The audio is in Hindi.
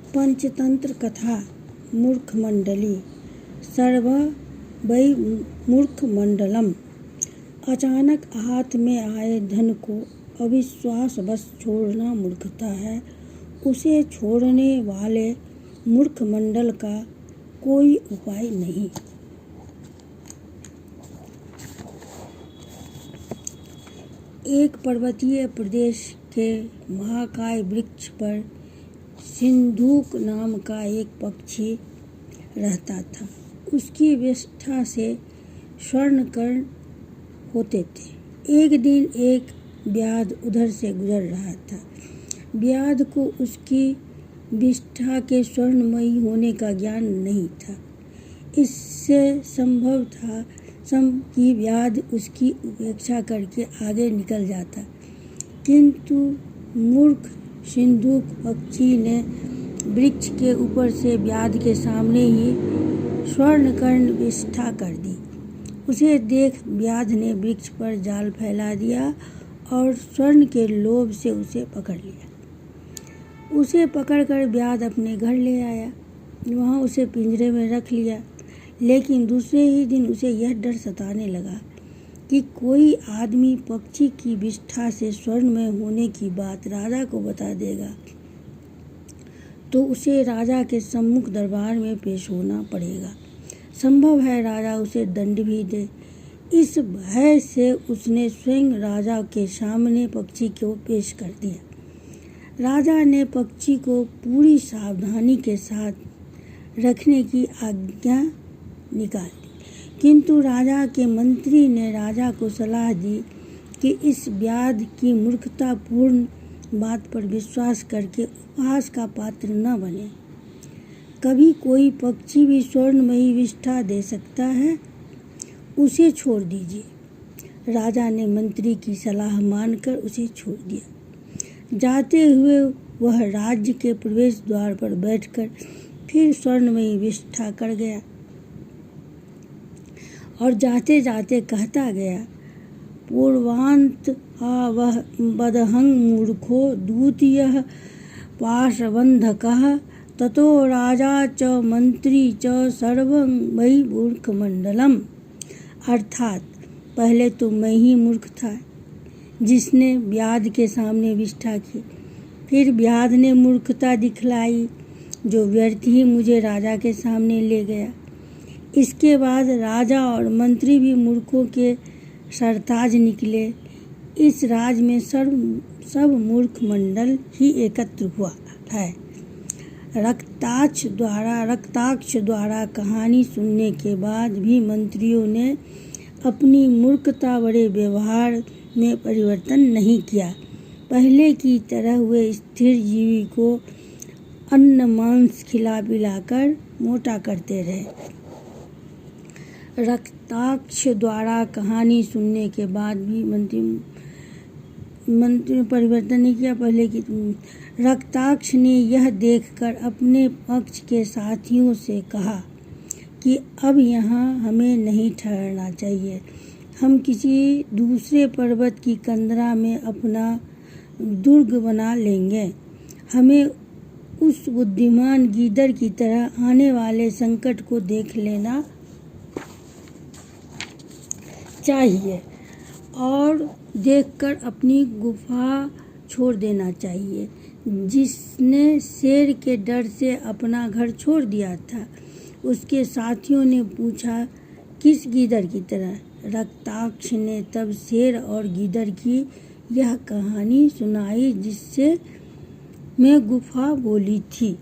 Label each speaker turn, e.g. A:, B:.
A: पंचतंत्र कथा मूर्खमंडली सर्व वै मूर्खमंडलम। अचानक हाथ में आए धन को अविश्वासवश छोड़ना मूर्खता है। उसे छोड़ने वाले मूर्खमंडल का कोई उपाय नहीं। एक पर्वतीय प्रदेश के महाकाय वृक्ष पर सिंधुक नाम का एक पक्षी रहता था। उसकी विष्ठा से स्वर्ण कर्ण होते थे। एक दिन एक व्याध उधर से गुजर रहा था। व्याध को उसकी विष्ठा के स्वर्णमयी होने का ज्ञान नहीं था। इससे संभव था कि व्याध उसकी उपेक्षा करके आगे निकल जाता, किंतु मूर्ख सिंधुक पक्षी ने वृक्ष के ऊपर से व्याध के सामने ही स्वर्णकर्ण विष्ठा कर दी। उसे देख व्याध ने वृक्ष पर जाल फैला दिया और स्वर्ण के लोभ से उसे पकड़ लिया। उसे पकड़कर व्याध अपने घर ले आया। वहाँ उसे पिंजरे में रख लिया। लेकिन दूसरे ही दिन उसे यह डर सताने लगा कि कोई आदमी पक्षी की विष्ठा से स्वर्ण में होने की बात राजा को बता देगा तो उसे राजा के सम्मुख दरबार में पेश होना पड़ेगा। संभव है राजा उसे दंड भी दे। इस भय से उसने स्वयं राजा के सामने पक्षी को पेश कर दिया। राजा ने पक्षी को पूरी सावधानी के साथ रखने की आज्ञा निकाल दी, किंतु राजा के मंत्री ने राजा को सलाह दी कि इस व्याध की मूर्खतापूर्ण बात पर विश्वास करके उपहास का पात्र न बने। कभी कोई पक्षी भी स्वर्णमयी विष्ठा दे सकता है, उसे छोड़ दीजिए। राजा ने मंत्री की सलाह मानकर उसे छोड़ दिया। जाते हुए वह राज्य के प्रवेश द्वार पर बैठकर फिर स्वर्णमयी विष्ठा कर गया और जाते जाते कहता गया, पूर्वांत वह बदहंग मूर्खो द्वितीय पाशबंधकः ततो राजा च मंत्री च सर्वं वै मूर्खमंडलम। अर्थात पहले तो मैं ही मूर्ख था जिसने व्याध के सामने विष्ठा की, फिर व्याध ने मूर्खता दिखलाई जो व्यर्थ ही मुझे राजा के सामने ले गया। इसके बाद राजा और मंत्री भी मूर्खों के सरताज निकले। इस राज में सब मूर्ख मंडल ही एकत्र हुआ है। रक्ताक्ष द्वारा कहानी सुनने के बाद भी मंत्रियों ने अपनी मूर्खता भरे व्यवहार में परिवर्तन नहीं किया। पहले की तरह वे स्थिर जीवी को अन्न मांस खिला पिलाकर मोटा करते रहे। रक्ताक्ष द्वारा कहानी सुनने के बाद भी मंत्री परिवर्तन नहीं किया। पहले की रक्ताक्ष ने यह देखकर अपने पक्ष के साथियों से कहा कि अब यहाँ हमें नहीं ठहरना चाहिए। हम किसी दूसरे पर्वत की कंदरा में अपना दुर्ग बना लेंगे। हमें उस बुद्धिमान गीदड़ की तरह आने वाले संकट को देख लेना चाहिए और देखकर अपनी गुफा छोड़ देना चाहिए। जिसने शेर के डर से अपना घर छोड़ दिया था, उसके साथियों ने पूछा, किस गीदड़ की तरह? रक्ताक्ष ने तब शेर और गीदड़ की यह कहानी सुनाई जिससे मैं गुफा बोली थी।